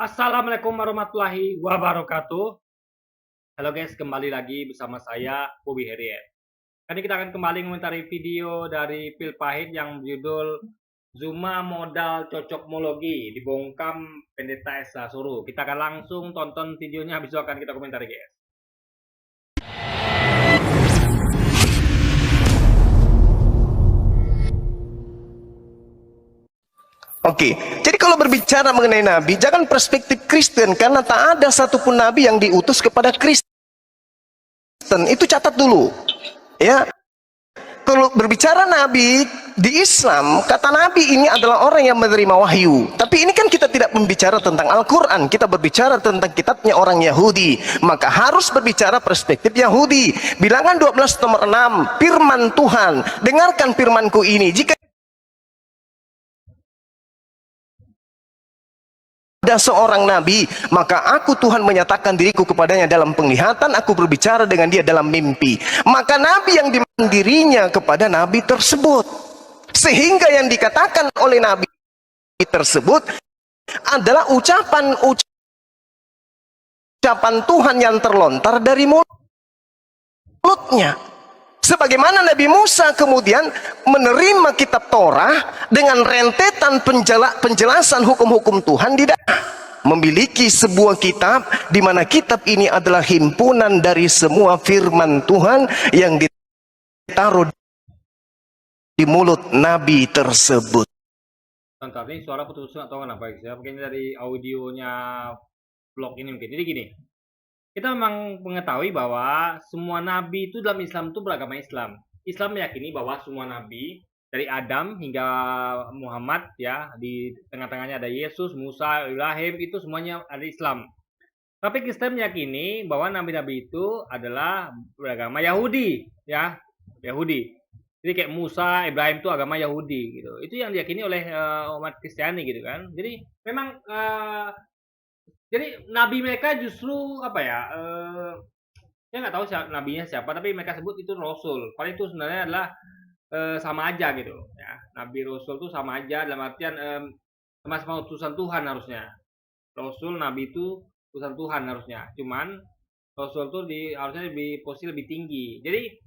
Assalamualaikum warahmatullahi wabarakatuh. Halo guys, kembali lagi bersama saya Bobby Heriet. Kali kita akan kembali mengomentari video dari Pil Pahit yang berjudul Zuma Modal Cocokmologi dibongkam Pendeta Esa Suruh. Kita akan langsung tonton videonya, habis itu akan kita komentari guys. Oke, jadi kalau berbicara mengenai Nabi, jangan perspektif Kristen, karena tak ada satupun Nabi yang diutus kepada Kristen. Itu catat dulu, ya. Kalau berbicara Nabi di Islam, kata Nabi ini adalah orang yang menerima wahyu. Tapi ini kan kita tidak membicara tentang Al-Quran, kita berbicara tentang kitabnya orang Yahudi. Maka harus berbicara perspektif Yahudi. Bilangan 12 nomor 6, firman Tuhan, dengarkan firmanku ini. Jika ada seorang nabi, maka aku Tuhan menyatakan diriku kepadanya dalam penglihatan, aku berbicara dengan dia dalam mimpi. Maka nabi yang dimandirinya kepada nabi tersebut, sehingga yang dikatakan oleh nabi tersebut adalah ucapan Tuhan yang terlontar dari mulutnya. Sebagaimana Nabi Musa kemudian menerima kitab Torah dengan rentetan penjelasan hukum-hukum Tuhan di dalam, memiliki sebuah kitab di mana kitab ini adalah himpunan dari semua firman Tuhan yang ditaruh di mulut Nabi tersebut. Bentar, ini suara putus atau kenapa guys ya? Mungkin dari audionya vlog ini mungkin. Jadi gini, kita memang mengetahui bahwa semua nabi itu dalam Islam itu beragama Islam. Islam meyakini bahwa semua nabi dari Adam hingga Muhammad ya, di tengah-tengahnya ada Yesus, Musa, Ibrahim, itu semuanya ada Islam. Tapi Kristen meyakini bahwa nabi-nabi itu adalah beragama Yahudi ya, Yahudi. Jadi kayak Musa, Ibrahim itu agama Yahudi gitu. Itu yang diyakini oleh umat Kristiani gitu kan. Jadi memang jadi nabi mereka justru apa ya? Saya nggak tahu nabinya siapa, tapi mereka sebut itu rasul. Padahal itu sebenarnya adalah sama aja gitu. Ya, nabi rasul itu sama aja dalam artian sama-sama utusan Tuhan harusnya. Rasul, nabi itu utusan Tuhan harusnya. Cuman rasul itu harusnya lebih posisi lebih tinggi. Jadi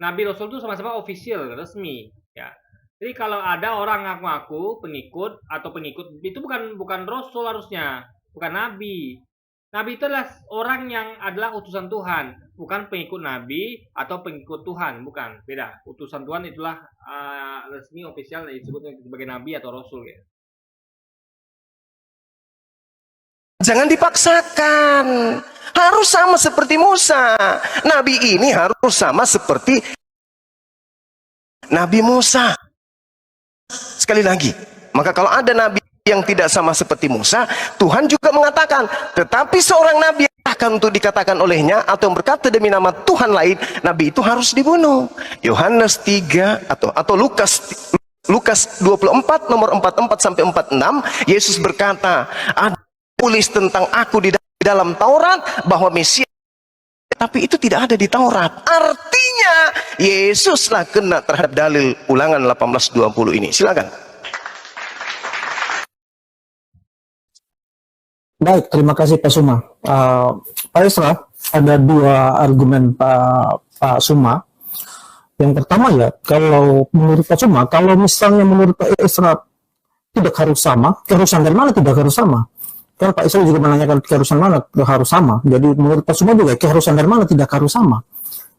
nabi rasul itu sama-sama official, resmi. Ya. Jadi kalau ada orang ngaku-ngaku pengikut atau pengikut itu bukan rasul harusnya. Bukan nabi. Nabi itu adalah orang yang adalah utusan Tuhan, bukan pengikut nabi atau pengikut Tuhan, bukan. Beda. Utusan Tuhan itulah resmi ofisial disebut sebagai nabi atau rasul ya. Jangan dipaksakan. Harus sama seperti Musa. Nabi ini harus sama seperti Nabi Musa. Sekali lagi, maka kalau ada nabi yang tidak sama seperti Musa, Tuhan juga mengatakan, tetapi seorang nabi yang akan untuk dikatakan olehnya atau yang berkata demi nama Tuhan lain, nabi itu harus dibunuh. Yohanes 3 atau Lukas 24 nomor 44 sampai 46, Yesus berkata, ada tulis tentang aku di dalam Taurat bahwa Mesias, tapi itu tidak ada di Taurat. Artinya Yesuslah kena terhadap dalil Ulangan 18:20 ini. Silakan. Baik, terima kasih Pak Suma. Pak Isra, ada dua argumen Pak Suma. Yang pertama ya, kalau menurut Pak Suma, kalau misalnya menurut Pak Isra tidak harus sama, keharusan dari mana tidak harus sama? Karena Pak Isra juga menanyakan keharusan mana harus sama. Jadi menurut Pak Suma juga keharusan dari mana tidak harus sama.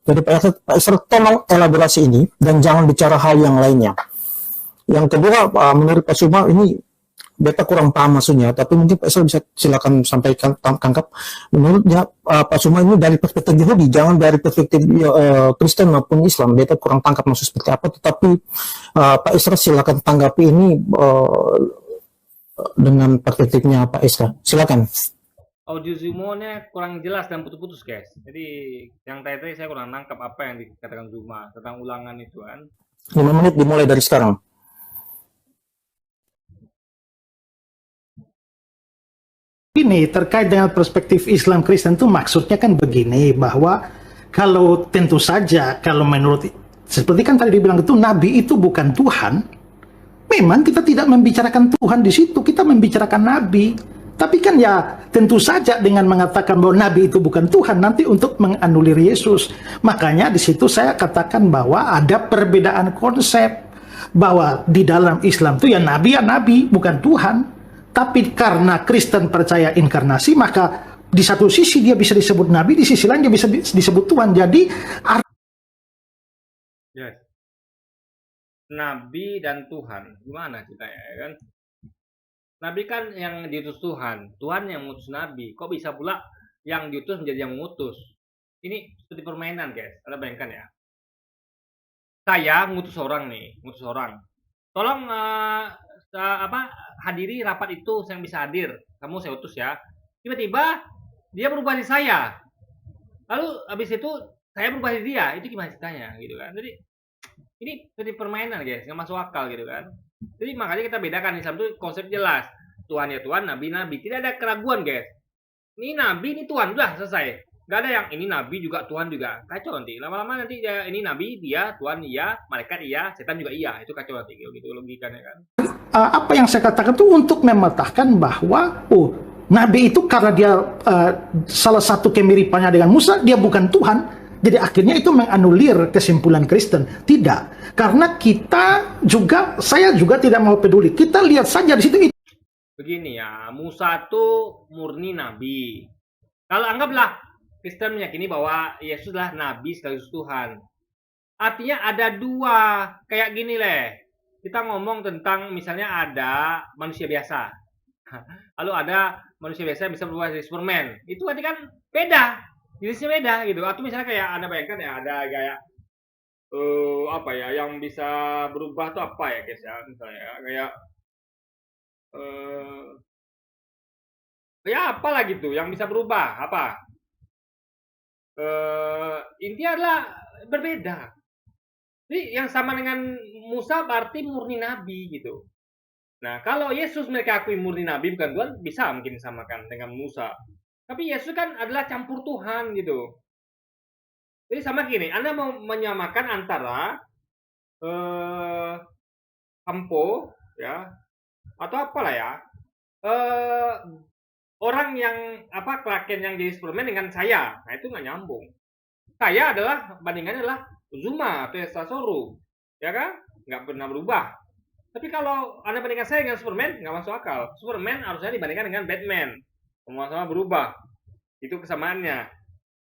Jadi Pak Isra tolong elaborasi ini dan jangan bicara hal yang lainnya. Yang kedua, menurut Pak Suma ini beta kurang paham maksudnya, tapi mungkin Pak Isra bisa silakan sampaikan tangkap. Menurutnya Pak Suma ini dari perspektif Yahudi, jangan dari perspektif Kristen maupun Islam. Beta kurang tangkap maksud seperti apa, tetapi Pak Isra silakan tanggapi ini dengan perspektifnya Pak Isra. Silakan. Audio Zumo-nya kurang jelas dan putus-putus guys. Jadi yang tadi saya kurang nangkap apa yang dikatakan Zuma tentang ulangan itu kan. 5 menit dimulai dari sekarang. Ini terkait dengan perspektif Islam Kristen itu maksudnya kan begini, bahwa kalau tentu saja kalau menurut seperti kan tadi dibilang itu nabi itu bukan Tuhan, memang kita tidak membicarakan Tuhan di situ, kita membicarakan nabi. Tapi kan ya tentu saja dengan mengatakan bahwa nabi itu bukan Tuhan nanti untuk menganulir Yesus. Makanya di situ saya katakan bahwa ada perbedaan konsep, bahwa di dalam Islam itu ya nabi bukan Tuhan. Tapi karena Kristen percaya inkarnasi, maka di satu sisi dia bisa disebut nabi, di sisi lain dia bisa disebut Tuhan. Jadi Yes. Nabi dan Tuhan, gimana kita ya kan? Nabi kan yang diutus Tuhan, Tuhan yang mengutus Nabi. Kok bisa pula yang diutus menjadi yang mengutus? Ini seperti permainan, guys. Anda bayangkan ya. Saya mengutus orang nih, mengutus orang. Tolong hadiri rapat itu, saya bisa hadir. Kamu saya utus ya. Tiba-tiba dia berubah di saya. Lalu habis itu saya berubah di dia. Itu gimana ceritanya gitu kan? Jadi ini seperti permainan, guys. Nggak masuk akal gitu kan. Jadi makanya kita bedakan, Islam itu konsep jelas. Tuhan ya Tuhan, Nabi Nabi. Tidak ada keraguan, guys. Ini Nabi, ini Tuhan, udah selesai. Gak ada yang ini Nabi juga, Tuhan juga. Kacau nanti. Lama-lama nanti ya, ini Nabi, dia, Tuhan iya, malaikat iya, setan juga iya. Itu kacau nanti gitu logikanya kan. apa yang saya katakan itu untuk mematahkan bahwa Nabi itu karena dia salah satu kemiripannya dengan Musa, dia bukan Tuhan. Jadi akhirnya itu menganulir kesimpulan Kristen. Tidak. Karena saya juga tidak mau peduli. Kita lihat saja di situ. Begini ya, Musa itu murni Nabi. Kalau anggaplah Kristen meyakini bahwa Yesuslah Nabi sekaligus Tuhan. Artinya ada dua, kayak gini leh. Kita ngomong tentang misalnya ada manusia biasa. Lalu ada manusia biasa yang bisa berubah jadi Superman. Itu berarti kan beda. Jenisnya beda gitu. Atau misalnya kayak Anda bayangkan ya ada kayak yang bisa berubah tuh apa ya guys ya, misalnya kayak apalah gitu yang bisa berubah apa, intinya adalah berbeda. Jadi yang sama dengan Musa berarti murni nabi gitu. Nah kalau Yesus mereka akui murni nabi bukan Tuhan, bisa mungkin disamakan dengan Musa. Tapi Yesus kan adalah campur Tuhan gitu. Jadi sama gini, Anda mau menyamakan antara Hampo ya atau apalah ya, orang yang Kraken yang jadi Superman dengan saya, nah itu nggak nyambung. Saya adalah bandingannya adalah Uzuma atau Sasoru, ya kan, nggak pernah berubah. Tapi kalau Anda bandingkan saya dengan Superman, nggak masuk akal. Superman harusnya dibandingkan dengan Batman, sama-sama berubah. Itu kesamaannya.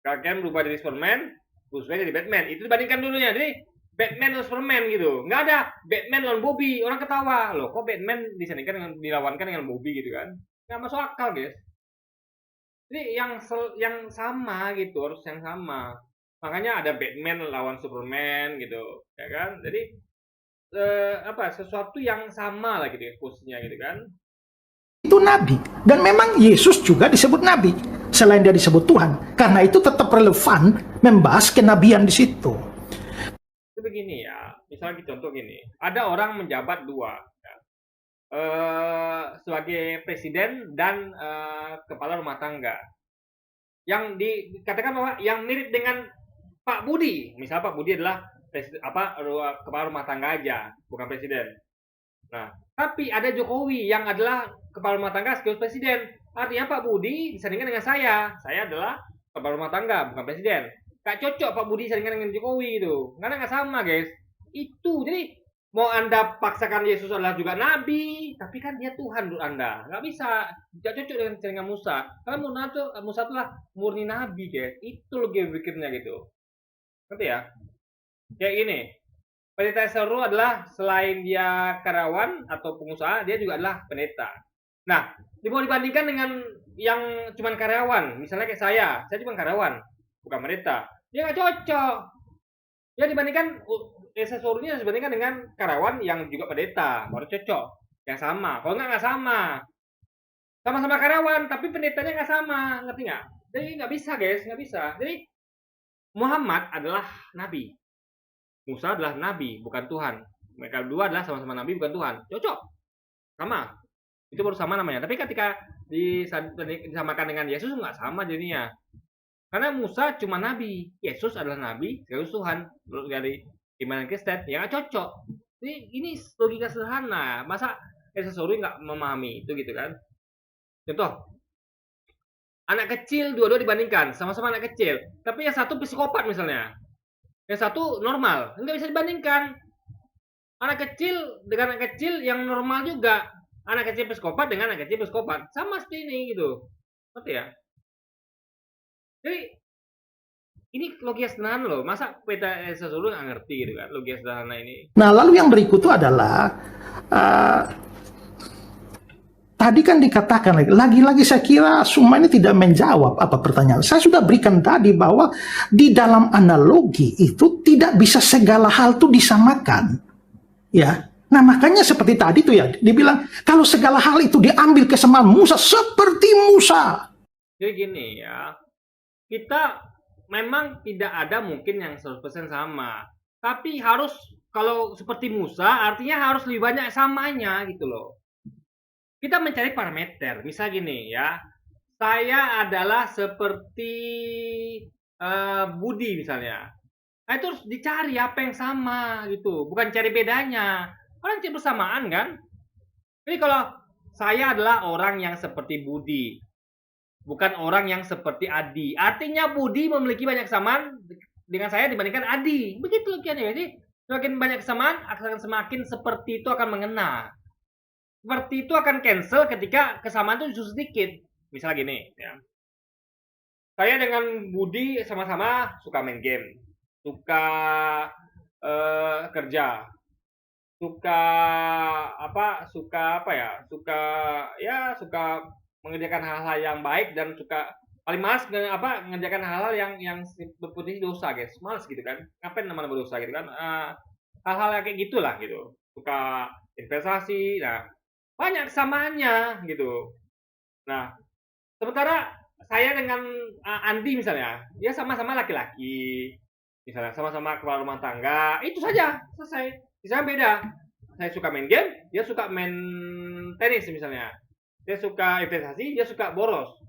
Kraken berubah dari Superman, Bruce Wayne jadi Batman. Itu dibandingkan dulunya. Jadi Batman dan Superman gitu. Nggak ada Batman lawan Bobby. Orang ketawa. Loh, kok Batman disandingkan dengan dilawankan dengan Bobby gitu kan? Nggak masuk akal, guys. Jadi yang sama gitu, harus yang sama. Makanya ada Batman lawan Superman gitu, ya kan? Jadi sesuatu yang sama lah gitu posisinya gitu kan. Itu nabi. Dan memang Yesus juga disebut nabi. Selain dia disebut Tuhan. Karena itu tetap relevan membahas kenabian di situ. Itu begini ya, misalnya contoh gini, ada orang menjabat dua, ya, sebagai presiden dan kepala rumah tangga. Yang dikatakan bahwa yang mirip dengan Pak Budi, misalnya Pak Budi adalah kepala rumah tangga aja, bukan presiden. Nah, tapi ada Jokowi yang adalah kepala rumah tangga sekaligus presiden. Artinya Pak Budi disandingkan dengan saya adalah kepala rumah tangga, bukan presiden. Gak cocok Pak Budi disandingkan dengan Jokowi itu, karena nggak sama guys. Itu jadi mau Anda paksakan Yesus adalah juga Nabi, tapi kan dia Tuhan menurut Anda. Nggak bisa, nggak cocok dengan Musa. Karena Musa itulah murni Nabi guys. Itu logika pikirnya gitu. Ngerti ya? Kayak gini. Pendeta Seru adalah selain dia karyawan atau pengusaha, dia juga adalah pendeta. Nah, mau dibandingkan dengan yang cuma karyawan, misalnya kayak saya cuma karyawan, bukan pendeta. Dia nggak cocok. Ya dibandingkan Serunya dibandingkan dengan karyawan yang juga pendeta, baru cocok. Yang sama. Kalau nggak sama. Sama-sama karyawan, tapi pendetanya nggak sama, ngerti nggak? Jadi nggak bisa guys, nggak bisa. Jadi Muhammad adalah nabi. Musa adalah nabi, bukan Tuhan. Mereka berdua adalah sama-sama nabi, bukan Tuhan. Cocok. Sama. Itu baru sama namanya. Tapi ketika disamakan dengan Yesus nggak sama jadinya. Karena Musa cuma nabi, Yesus adalah nabi, sekaligus Tuhan. Dari iman Kristen, ya nggak cocok. Ini logika sederhana. Masa Yesus nggak memahami itu gitu kan? Contoh, anak kecil dua-dua dibandingkan, sama-sama anak kecil. Tapi yang satu psikopat misalnya, yang satu normal, nggak bisa dibandingkan. Anak kecil dengan anak kecil yang normal juga. Anak kecil psikopat dengan anak kecil psikopat. Sama seperti ini gitu. Ngerti ya? Jadi ini logika sederhana loh. Masa peta sesuatu nggak ngerti gitu kan? Logika sederhana ini. Nah, lalu yang berikut itu adalah tadi kan dikatakan lagi-lagi saya kira Suma ini tidak menjawab apa pertanyaan. Saya sudah berikan tadi bahwa di dalam analogi itu tidak bisa segala hal itu disamakan. Ya. Nah, makanya seperti tadi tuh ya, dibilang kalau segala hal itu diambil kesamaan Musa seperti Musa. Jadi gini ya. Kita memang tidak ada mungkin yang 100% sama. Tapi harus kalau seperti Musa artinya harus lebih banyak samanya gitu loh. Kita mencari parameter, misal gini ya, saya adalah seperti Budi misalnya. Nah itu harus dicari apa yang sama gitu, bukan cari bedanya. Orang cari persamaan kan. Jadi kalau saya adalah orang yang seperti Budi, bukan orang yang seperti Adi. Artinya Budi memiliki banyak kesamaan dengan saya dibandingkan Adi. Begitu logikanya. Jadi semakin banyak kesamaan, akan semakin seperti itu akan mengena. Seperti itu akan cancel ketika kesamaan itu justru sedikit. Misalnya gini ya. Saya dengan Budi sama-sama suka main game, suka kerja, suka mengerjakan hal-hal yang baik dan suka paling malas mengerjakan hal-hal yang berpotensi dosa, guys. Malas gitu kan. Ngapain nama-nama dosa gitu kan? Hal-hal yang kayak gitulah gitu. Suka investasi. Nah, banyak kesamaannya gitu. Nah, sementara saya dengan Andi misalnya, dia sama-sama laki-laki, misalnya sama-sama kepala rumah tangga, itu saja selesai. Misalnya beda, saya suka main game, dia suka main tenis misalnya, dia suka investasi, dia suka boros.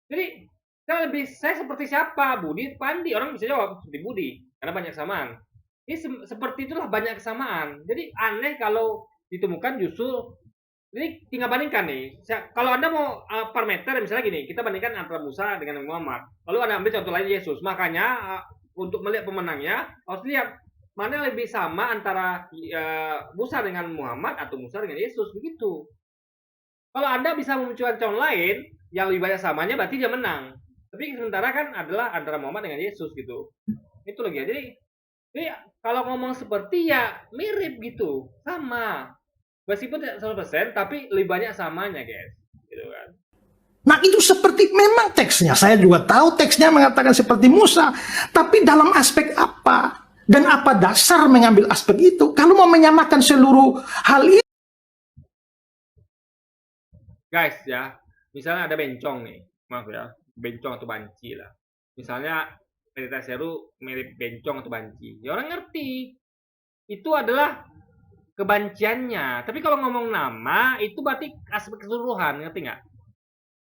Jadi saya seperti siapa? Budi, Pandi, orang bisa jawab seperti Budi karena banyak kesamaan. Ini seperti itulah banyak kesamaan. Jadi aneh kalau ditemukan justru. Jadi tinggal bandingkan nih. Kalau Anda mau parameter misalnya gini, kita bandingkan antara Musa dengan Muhammad. Lalu Anda ambil contoh lain Yesus. Makanya untuk melihat pemenangnya harus lihat mana yang lebih sama antara Musa dengan Muhammad atau Musa dengan Yesus, begitu. Kalau Anda bisa memunculkan contoh lain yang lebih banyak samanya berarti dia menang. Tapi sementara kan adalah antara Muhammad dengan Yesus gitu. Itu lagi. Jadi kalau ngomong seperti ya mirip gitu, sama. Meskipun tidak 100%, tapi lebih banyak samanya, guys. Gitu kan. Nah, itu seperti memang teksnya. Saya juga tahu teksnya mengatakan seperti Musa. Tapi dalam aspek apa? Dan apa dasar mengambil aspek itu? Kalau mau menyamakan seluruh hal ini. Guys, ya. Misalnya ada bencong nih. Maaf ya. Bencong atau banci lah. Misalnya, Pendeta Seru mirip bencong atau banci. Ya orang ngerti. Itu adalah kebanciannya. Tapi kalau ngomong nama itu berarti aspek keseluruhan, ngerti nggak?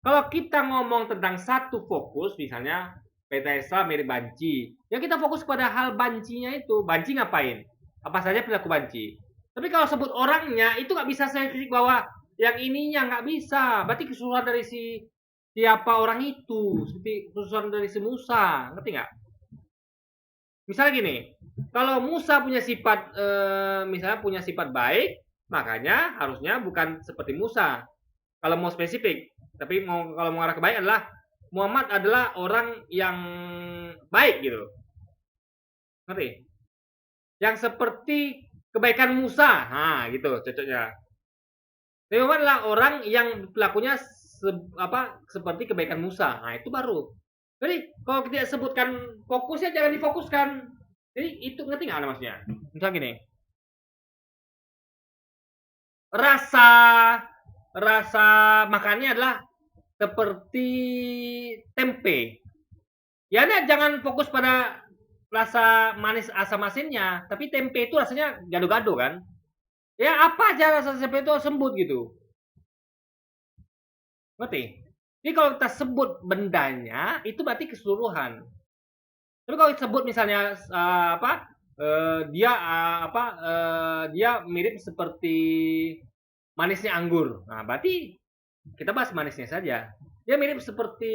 Kalau kita ngomong tentang satu fokus, misalnya Pendeta Esra mirip banci, ya kita fokus pada hal bancinya itu. Banci ngapain? Apa saja perilaku banci. Tapi kalau sebut orangnya itu nggak bisa saya kritik bahwa yang ininya nggak bisa. Berarti keseluruhan dari siapa orang itu, seperti keseluruhan dari si Musa, ngerti nggak? Misalnya gini, kalau Musa punya sifat misalnya punya sifat baik, makanya harusnya bukan seperti Musa. Kalau mau spesifik, tapi kalau mau arah ke baik adalah Muhammad adalah orang yang baik gitu. Ngerti? Yang seperti kebaikan Musa. Nah, gitu cocoknya. Tapi Muhammad adalah orang yang pelakunya seperti kebaikan Musa. Nah, itu baru. Jadi kalau kita sebutkan fokusnya jangan difokuskan. Jadi itu ngerti nggak maksudnya? Misalnya gini, rasa makannya adalah seperti tempe. Ya nah, jangan fokus pada rasa manis asam asinnya, tapi tempe itu rasanya gado-gado kan? Ya apa aja rasa tempe itu sembut gitu. Ngerti? Jadi kalau kita sebut bendanya itu berarti keseluruhan. Tapi kalau disebut misalnya dia mirip seperti manisnya anggur. Nah, berarti kita bahas manisnya saja. Dia mirip seperti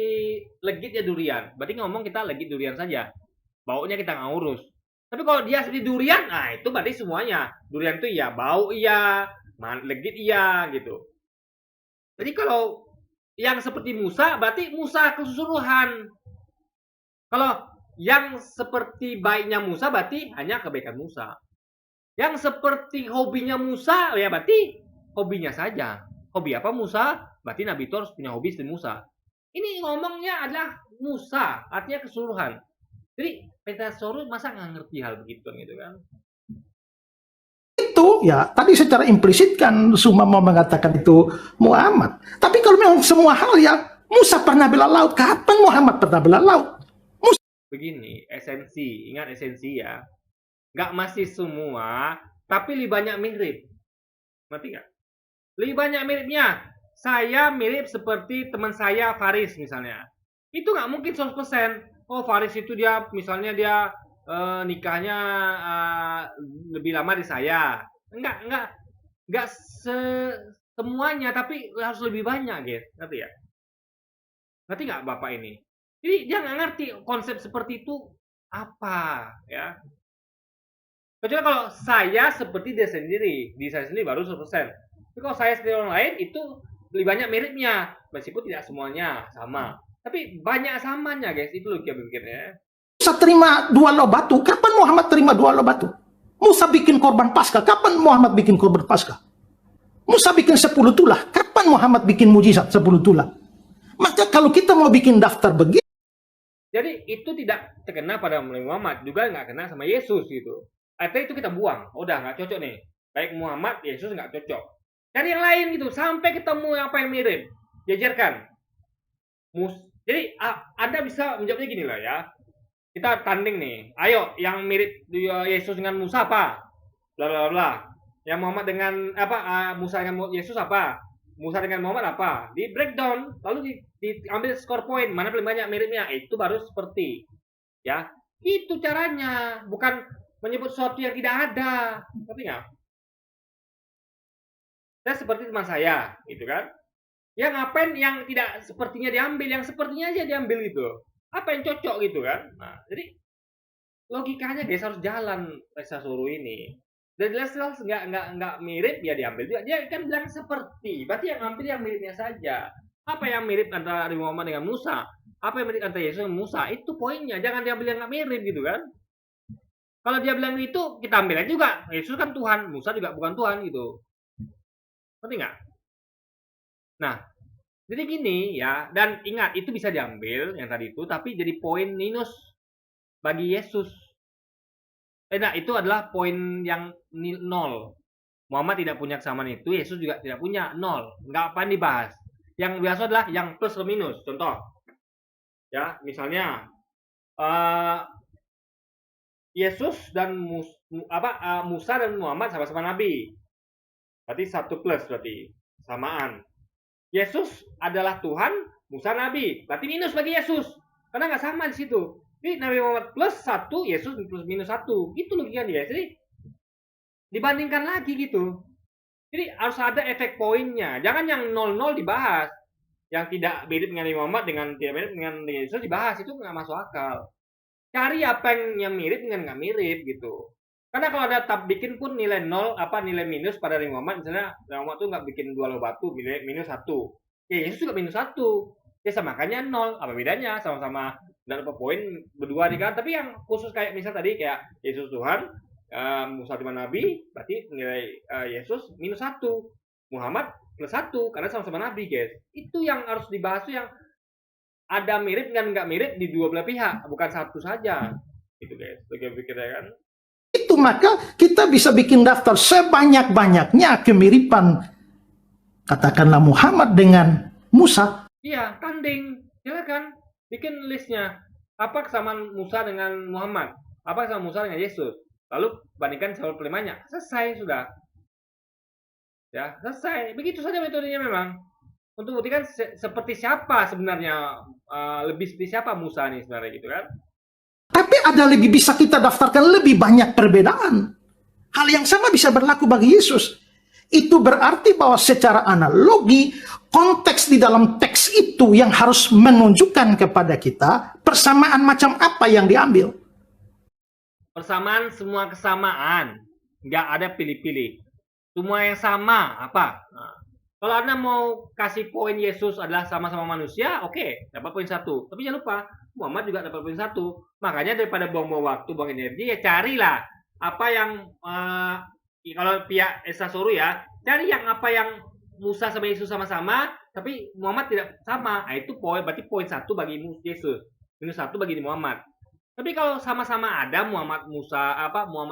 legitnya durian. Berarti ngomong kita legit durian saja. Baunya kita nggak urus. Tapi kalau dia seperti durian, nah itu berarti semuanya. Durian itu iya, bau iya, legit iya gitu. Jadi kalau yang seperti Musa, berarti Musa keseluruhan. Kalau yang seperti baiknya Musa, berarti hanya kebaikan Musa. Yang seperti hobinya Musa, ya berarti hobinya saja. Hobi apa Musa? Berarti Nabi itu harus punya hobi seperti Musa. Ini ngomongnya adalah Musa, artinya keseluruhan. Jadi Pentasaurus masa nggak ngerti hal begitu gitu kan? Itu ya tadi secara implisit kan Suma mau mengatakan itu Muhammad. Tapi kalau memang semua hal ya Musa pernah bela laut, kapan Muhammad pernah bela laut? Begini, esensi, ingat esensi ya. Nggak masih semua, tapi lebih banyak mirip. Ngerti nggak? Lebih banyak miripnya. Saya mirip seperti teman saya Faris misalnya. Itu nggak mungkin 100%. Oh Faris itu dia misalnya dia nikahnya lebih lama dari saya. Enggak semuanya, tapi harus lebih banyak, guys. Ngerti ya? Ngerti nggak Bapak ini? Jadi dia nggak ngerti konsep seperti itu apa, ya. Kecuali kalau saya seperti dia sendiri baru 100%. Tapi kalau saya seperti orang lain itu lebih banyak miripnya, meskipun tidak semuanya sama. Tapi banyak samanya, guys. Itu logika pikirnya. Musa terima 2 loh batu, kapan Muhammad terima 2 loh batu? Musa bikin korban Paskah, kapan Muhammad bikin korban Paskah? Musa bikin 10 tulah, kapan Muhammad bikin mujizat 10 tulah? Maka kalau kita mau bikin daftar begitu, jadi itu tidak terkena pada Muhammad, juga nggak kena sama Yesus gitu. Artinya itu kita buang, udah nggak cocok nih. Baik Muhammad, Yesus nggak cocok. Cari yang lain gitu, sampai ketemu apa yang mirip. Jajarkan. Jadi Anda bisa menjawabnya gini lah ya. Kita tanding nih. Ayo, yang mirip Yesus dengan Musa apa? Bla bla bla. Yang Muhammad dengan Musa dengan Yesus apa? Musa dengan Muhammad apa? Di breakdown, lalu diambil skor poin, mana paling banyak miripnya. Itu baru seperti. Ya. Itu caranya, bukan menyebut sesuatu yang tidak ada. Ngerti nggak? Saya seperti teman saya, gitu kan? Ya ngapain yang tidak sepertinya diambil, yang sepertinya aja diambil gitu. Apa yang cocok gitu kan? Nah, jadi logikanya guys harus jalan Pentasaurus ini. Dan jelas-jelas nggak mirip ya diambil juga. Dia kan bilang seperti, berarti yang ambil yang miripnya saja. Apa yang mirip antara Nabi Muhammad dengan Musa? Apa yang mirip antara Yesus dengan Musa? Itu poinnya. Jangan diambil yang nggak mirip gitu kan? Kalau dia bilang itu, kita ambil aja juga. Yesus kan Tuhan, Musa juga bukan Tuhan gitu. Ngerti nggak? Nah, jadi gini ya, dan ingat itu bisa diambil yang tadi itu, tapi jadi poin minus bagi Yesus. Nah, itu adalah poin yang 0. Muhammad tidak punya kesamaan itu, Yesus juga tidak punya 0. Nggak apa dibahas. Yang biasa adalah yang plus atau minus. Contoh, ya misalnya Yesus dan Musa dan Muhammad sama-sama nabi. Berarti 1 plus berarti samaan. Yesus adalah Tuhan, Musa nabi. Berarti minus bagi Yesus. Karena nggak sama di situ. Jadi Nabi Muhammad plus 1, Yesus plus minus 1. Gitu logikanya dia. Jadi dibandingkan lagi gitu. Jadi harus ada efek poinnya. Jangan yang 0-0 dibahas. Yang tidak mirip dengan Nabi Muhammad dengan tidak mirip dengan Yesus dibahas. Itu nggak masuk akal. Cari apa yang mirip dengan nggak mirip gitu. Karena kalau ada bikin pun nilai 0, nilai minus pada Nabi Muhammad, misalnya Nabi Muhammad tuh nggak bikin 2 loh batu, nilai minus 1. Ya Yesus juga minus 1. Ya samakannya 0. Apa bedanya? Sama-sama dapat poin berdua nih kan. Tapi yang khusus kayak misal tadi kayak Yesus Tuhan, Musa cuma nabi, berarti nilai Yesus minus 1. Muhammad plus 1 karena sama-sama nabi, guys. Itu yang harus dibahas tuh yang ada mirip dan nggak mirip di dua belah pihak, bukan satu saja. Gitu, guys. Bagaimana pikirnya kan? itu maka kita bisa bikin daftar sebanyak-banyaknya kemiripan katakanlah Muhammad dengan Musa. Iya, tanding. Silakan bikin listnya. Apa kesamaan Musa dengan Muhammad? Apa kesamaan Musa dengan Yesus? Lalu bandingkan soal pelimanya. Selesai sudah. Ya, selesai. Begitu saja metodenya memang. Untuk buktikan seperti siapa sebenarnya, lebih seperti siapa Musa nih sebenarnya gitu kan. Tapi ada lebih bisa kita daftarkan lebih banyak perbedaan. Hal yang sama bisa berlaku bagi Yesus. Itu berarti bahwa secara analogi konteks di dalam teks itu yang harus menunjukkan kepada kita persamaan macam apa yang diambil. Persamaan, semua kesamaan, nggak ada pilih-pilih. Semua yang sama, apa? Nah, kalau Anda mau kasih poin Yesus adalah sama-sama manusia, oke, dapat poin 1. Tapi jangan lupa, Muhammad juga dapat poin 1. Makanya daripada buang-buang waktu, buang energi, ya carilah apa yang, kalau pihak Esa Suruh ya, cari yang apa yang Musa sama Yesus sama-sama, tapi Muhammad tidak sama. Nah, itu berarti poin 1 bagi Yesus, minus 1 bagi Muhammad. Tapi kalau sama-sama ada Muhammad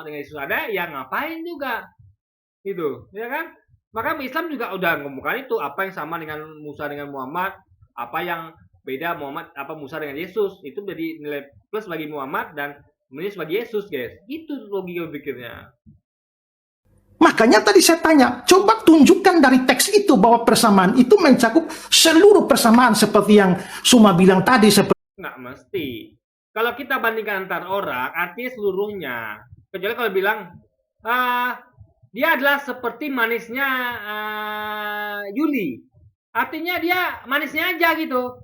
dengan Yesus ada, ya ngapain juga, gitu, ya kan? Maka Islam juga udah ngomongkan itu, apa yang sama dengan Musa dengan Muhammad, apa yang beda Musa dengan Yesus, itu jadi nilai plus bagi Muhammad dan minus bagi Yesus, guys. Itu logika berpikirnya. Makanya tadi saya tanya, coba tunjukkan dari teks itu bahwa persamaan itu mencakup seluruh persamaan seperti yang Suma bilang tadi. Nggak mesti. Kalau kita bandingkan antar orang, artinya seluruhnya. Kecuali kalau bilang, dia adalah seperti manisnya Yuli. Artinya dia manisnya aja gitu.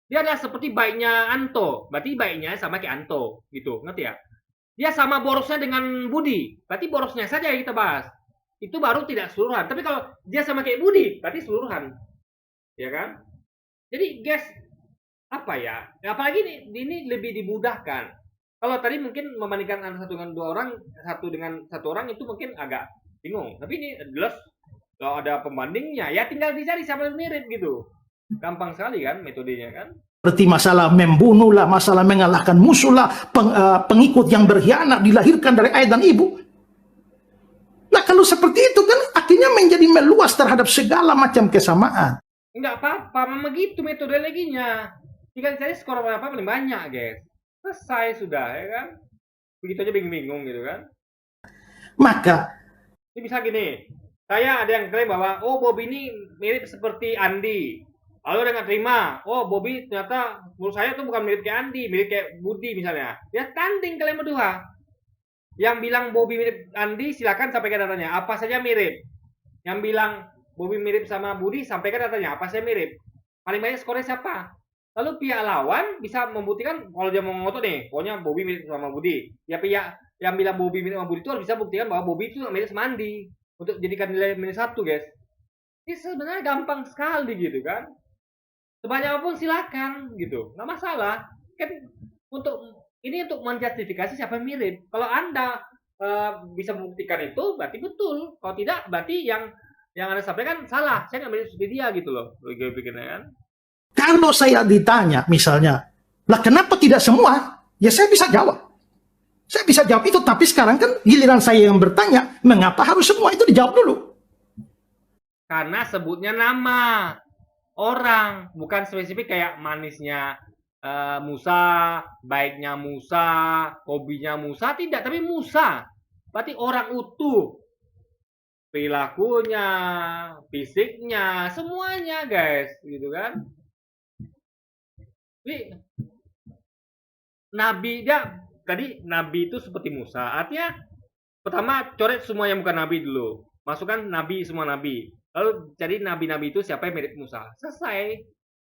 Dia adalah seperti baiknya Anto. Berarti baiknya sama kayak Anto. Gitu, ngerti ya? Dia sama borosnya dengan Budi, berarti borosnya saja yang kita bahas. Itu baru tidak keseluruhan. Tapi kalau dia sama kayak Budi, berarti keseluruhan. Ya kan? Jadi guys, apa ya? Apalagi ini lebih dimudahkan. Kalau tadi mungkin membandingkan antara satu dengan dua orang, satu dengan satu orang itu mungkin agak bingung. Tapi ini jelas kalau ada pembandingnya, ya tinggal dicari siapa yang mirip gitu. Gampang sekali kan metodenya kan? Seperti masalah membunuh lah, masalah mengalahkan musuh lah, pengikut yang berkhianat dilahirkan dari ayah dan ibu. Nah kalau seperti itu kan akhirnya menjadi meluas terhadap segala macam kesamaan. Enggak apa-apa, memang gitu metodologinya. Tinggal cari skor apa paling banyak, guys. Selesai sudah, ya kan? Begitu aja bingung-bingung gitu kan? Maka ini bisa gini, saya ada yang klaim bahwa Bobby ini mirip seperti Andi. Lalu ada nggak terima, Bobby ternyata menurut saya tuh bukan mirip kayak Andi, mirip kayak Budi misalnya. Ya tanding kalian berdua. Yang bilang Bobby mirip Andi, silakan sampaikan datanya. Apa saja mirip. Yang bilang Bobby mirip sama Budi, sampaikan datanya. Apa saja mirip. Paling banyak skornya siapa? Lalu pihak lawan bisa membuktikan, kalau dia mau ngotot nih, pokoknya Bobby mirip sama Budi. Ya pihak yang bilang Bobby mirip sama Budi itu harus bisa buktikan bahwa Bobby itu mirip sama Andi. Untuk jadikan nilai minus 1, guys. Ini sebenarnya gampang sekali gitu kan. Sebanyak apapun silakan gitu, nggak masalah. Kan untuk menjustifikasi siapa yang mirip. Kalau Anda bisa membuktikan itu, berarti betul. Kalau tidak, berarti yang Anda sampaikan salah. Saya nggak mirip seperti dia gitu loh. Logika pikirnya kan. kalau saya ditanya misalnya, lah kenapa tidak semua? Ya saya bisa jawab. Saya bisa jawab itu, tapi sekarang kan giliran saya yang bertanya, mengapa harus semua itu dijawab dulu? Karena sebutnya nama orang, bukan spesifik kayak manisnya Musa, baiknya Musa, hobinya Musa, tidak, tapi Musa. Berarti orang utuh. Perilakunya, fisiknya, semuanya, guys, gitu kan. Jadi Nabi itu seperti Musa. Artinya pertama coret semua yang bukan Nabi dulu. Masukkan Nabi, semua Nabi. Lalu cari nabi-nabi itu siapa yang mirip Musa. Selesai.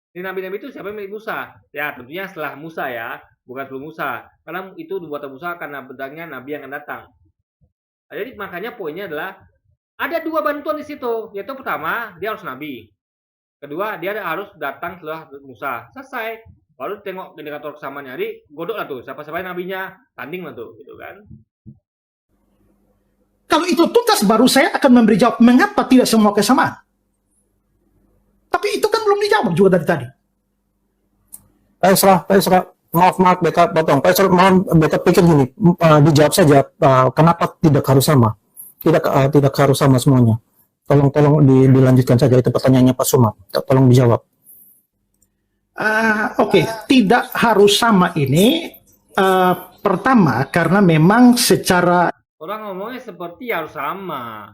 Di nabi-nabi itu siapa yang mirip Musa. Ya tentunya setelah Musa ya. Bukan sebelum Musa. Karena itu dibuat Musa karena bedangnya nabi yang akan datang. Nah, jadi makanya poinnya adalah ada dua bantuan di situ. Yaitu pertama, dia harus nabi. Kedua, dia harus datang setelah Musa. Selesai. Baru tengok indikator kesamaan nyari. Godok lah tuh. Siapa-siapa nabinya. Tanding lah tuh. Gitu kan. Kalau itu tuntas, baru saya akan memberi jawab mengapa tidak semua kesamaan. Tapi itu kan belum dijawab juga dari tadi. Pak Isra, maaf beta potong. Pak Isra, mohon beta pikir gini, dijawab saja kenapa tidak harus sama. Tidak harus sama semuanya. Tolong dilanjutkan saja, itu pertanyaannya Pak Suma. Tolong dijawab. Oke, tidak harus sama ini pertama karena memang secara Orang ngomongnya seperti harus sama.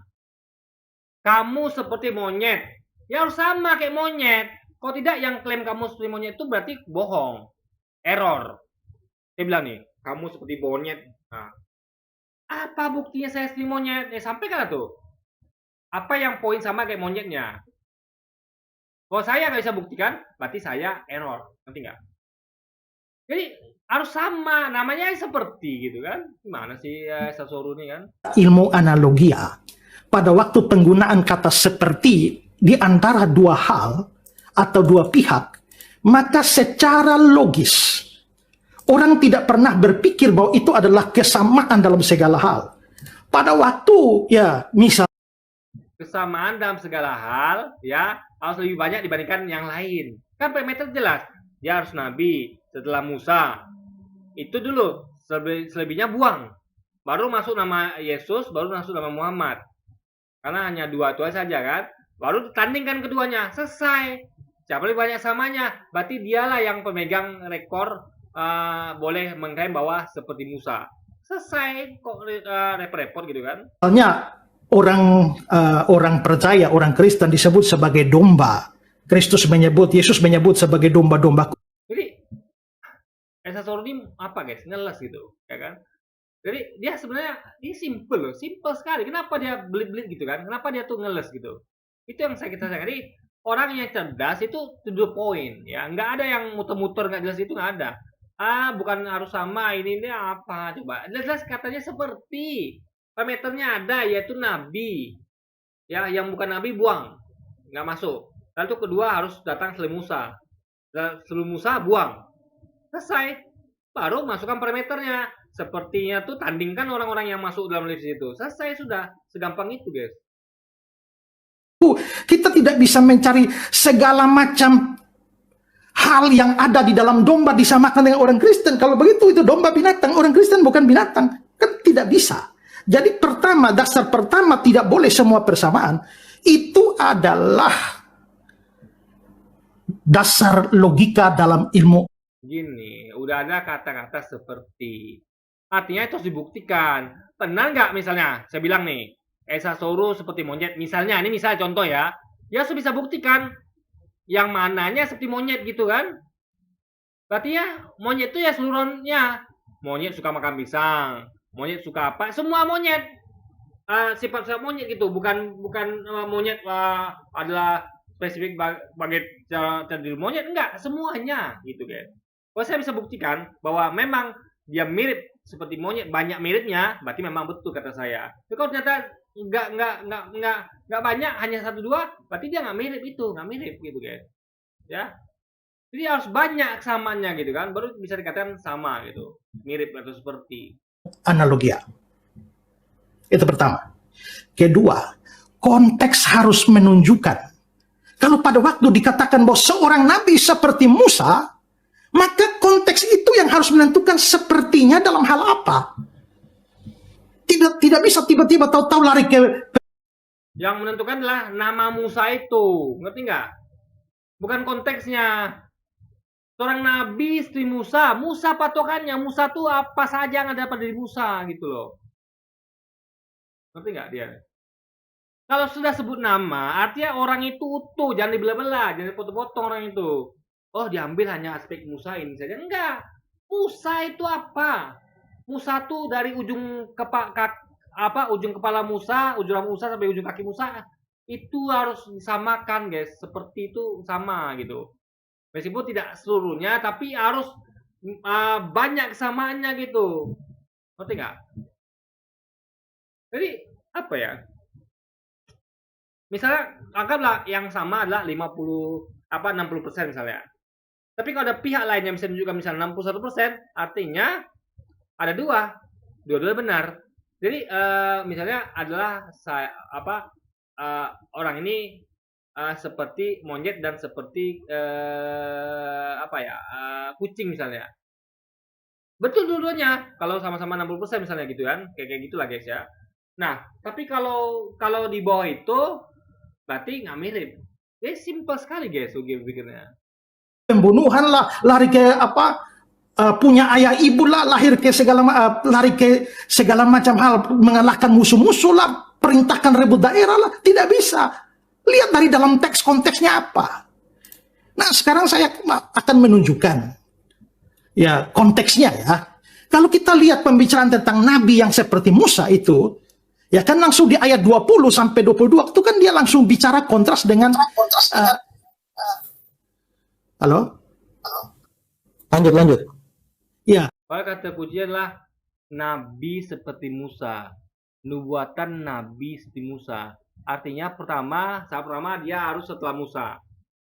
Kamu seperti monyet. Ya harus sama kayak monyet. Kalau tidak yang klaim kamu seperti monyet itu berarti bohong. Error. Dia bilang nih, kamu seperti monyet. Nah, apa buktinya saya seperti monyet? Ya sampaikan tuh. Apa yang poin sama kayak monyetnya? Kalau saya nggak bisa buktikan, berarti saya error. Ngerti nggak? Jadi harus sama, namanya seperti gitu kan. Gimana sih Esa Soru ini kan? Ilmu analogia, pada waktu penggunaan kata seperti di antara dua hal atau dua pihak, maka secara logis orang tidak pernah berpikir bahwa itu adalah kesamaan dalam segala hal. Pada waktu ya misal Kesamaan dalam segala hal ya harus lebih banyak dibandingkan yang lain. Kan parameter jelas. Dia harus nabi setelah Musa. Itu dulu, selebihnya buang. Baru masuk nama Yesus, baru masuk nama Muhammad. Karena hanya dua itu saja kan. Baru ditandingkan keduanya, selesai. Siapa lebih banyak samanya, berarti dialah yang pemegang rekor boleh mengklaim bahwa seperti Musa. Selesai, kok repot-repot gitu kan. misalnya orang percaya, orang Kristen disebut sebagai domba. Yesus menyebut sebagai domba-domba. Jadi Esa Soru ini apa guys? Ngeles gitu, ya kan? Jadi dia sebenarnya ini simple loh, simple sekali. Kenapa dia belit-belit gitu kan? Kenapa dia tuh ngeles gitu? Itu yang kita sayang. Jadi orang yang cerdas itu to the point, ya. Nggak ada yang muter-muter nggak jelas, itu nggak ada. Bukan harus sama, ini apa? Coba jelas katanya seperti parameternya ada, yaitu nabi. Ya, yang bukan nabi buang, nggak masuk. Lalu kedua harus datang sebelum Musa. Sebelum Musa buang. Selesai. Baru masukkan parameternya. Sepertinya tuh tandingkan orang-orang yang masuk dalam list itu. Selesai sudah. Segampang itu, guys. Kita tidak bisa mencari segala macam hal yang ada di dalam domba disamakan dengan orang Kristen. Kalau begitu itu domba binatang, orang Kristen bukan binatang. Kan tidak bisa. Jadi dasar pertama tidak boleh semua persamaan. Itu adalah dasar logika dalam ilmu. Gini, udah ada kata-kata seperti. Artinya itu harus dibuktikan. Benar nggak misalnya, saya bilang nih, Esa Soru seperti monyet. Misalnya, ini misalnya contoh ya. Dia harus bisa buktikan yang mananya seperti monyet gitu kan. Berarti ya, monyet itu ya seluruhnya. Monyet suka makan pisang. Monyet suka apa? Semua monyet. Sifat-sifat monyet gitu. Bukan monyet adalah spesifik bagai cara diri monyet. Enggak, semuanya gitu kan. Kalau saya bisa buktikan bahwa memang dia mirip seperti monyet, banyak miripnya, berarti memang betul kata saya. Tapi kalau ternyata nggak banyak, hanya 1-2, berarti dia nggak mirip gitu guys. Ya, jadi harus banyak kesamaannya gitu kan, baru bisa dikatakan sama gitu, mirip atau seperti. Analogia. Itu pertama. Kedua, konteks harus menunjukkan. Kalau pada waktu dikatakan bahwa seorang nabi seperti Musa, maka konteks itu yang harus menentukan sepertinya dalam hal apa. Tidak bisa tiba-tiba tahu-tahu lari ke. Yang menentukan adalah nama Musa itu, ngerti nggak? Bukan konteksnya. Seorang nabi istri Musa patokannya, Musa tuh apa saja yang ada pada diri Musa gitu loh. Ngerti nggak dia? Kalau sudah sebut nama, artinya orang itu utuh, jangan dibelah-belah, jangan dipotong-potong orang itu. Oh, diambil hanya aspek Musa ini saja. Enggak. Musa itu apa? Musa tuh dari ujung ujung kepala Musa, ujung rambut Musa sampai ujung kaki Musa. Itu harus disamakan, guys. Seperti itu sama gitu. Meskipun tidak seluruhnya, tapi harus banyak kesamaannya gitu. Ngerti nggak? Jadi, apa ya? Misalnya, anggaplah yang sama adalah 60% misalnya. Tapi kalau ada pihak lain yang bisa menunjukkan misalnya 61%, artinya ada dua-duanya benar. Jadi misalnya adalah orang ini seperti monyet dan seperti kucing misalnya. Betul dua-duanya kalau sama-sama 60% misalnya gitu kan, kayak gitulah guys ya. Nah, tapi kalau di bawah itu berarti nggak mirip. Simple sekali guys, pikirnya. Pembunuhan lah, lari ke punya ayah ibu lah, lari ke segala macam hal, mengalahkan musuh-musuh lah, perintahkan rebut daerah lah, tidak bisa. Lihat dari dalam teks konteksnya apa. Nah, sekarang saya akan menunjukkan ya konteksnya ya. Kalau kita lihat pembicaraan tentang nabi yang seperti Musa itu, ya kan langsung di ayat 20 sampai 22 itu kan dia langsung bicara kontras dengan Halo? Lanjut. Ya, Kalau kata kunci adalah nabi seperti Musa. Nubuatan nabi seperti Musa. Artinya saat pertama dia harus setelah Musa.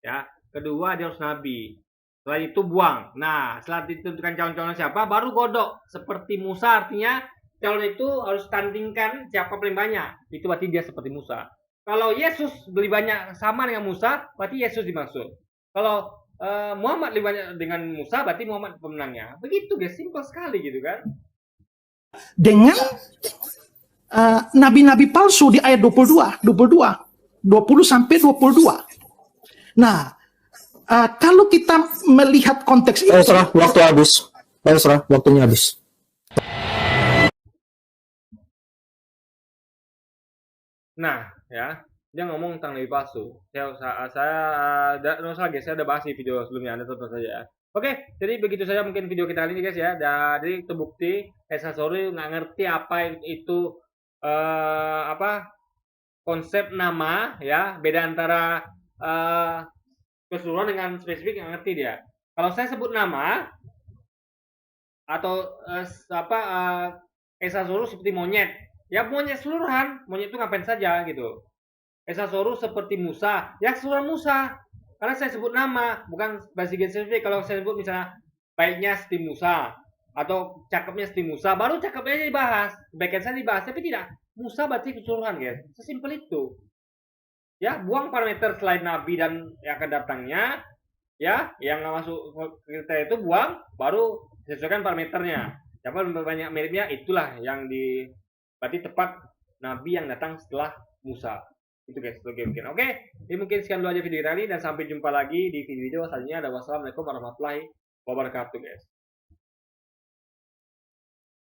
Ya. Kedua dia harus nabi. Setelah itu buang. Nah, setelah ditentukan calon-calon siapa, baru godok. Seperti Musa artinya calon itu harus tandingkan siapa paling banyak. Itu berarti dia seperti Musa. Kalau Yesus lebih banyak sama dengan Musa, berarti Yesus dimaksud. Kalau Muhammad lebih banyak dengan Musa, berarti Muhammad pemenangnya. Begitu guys, simpel sekali gitu kan. dengan nabi-nabi palsu di ayat 20 sampai 22. Nah, kalau kita melihat konteks itu, Waktunya habis. Nah, ya, dia ngomong tentang nabi palsu. Saya udah bahas di video sebelumnya, Anda tonton saja ya. Oke, jadi begitu saja mungkin video kita kali ini guys ya. Jadi terbukti Esa Sorry nggak ngerti apa itu konsep nama ya, beda antara keseluruhan dengan spesifik, nggak ngerti dia. Kalau saya sebut nama atau Esasaurus seperti monyet, ya monyet seluruhan, monyet itu ngapain saja gitu. Esasaurus seperti Musa, ya keseluruhan Musa. Karena saya sebut nama, bukan bagian spesifik. Kalau saya sebut misalnya baiknya seperti Musa atau cakepnya seperti Musa, baru cakepnya dibahas, kebaikan saya dibahas, tapi tidak. Musa berarti keseluruhan guys, sesimpel itu. Ya, buang parameter selain nabi dan yang akan datangnya, ya, yang nggak masuk kriteria itu buang, baru sesuaikan parameternya. Siapa banyak miripnya, itulah yang berarti tepat nabi yang datang setelah Musa. Itu guys, mungkin. Oke, ini mungkin sekian dulu aja video kali, dan sampai jumpa lagi di video selanjutnya. Wassalamualaikum warahmatullahi wabarakatuh guys.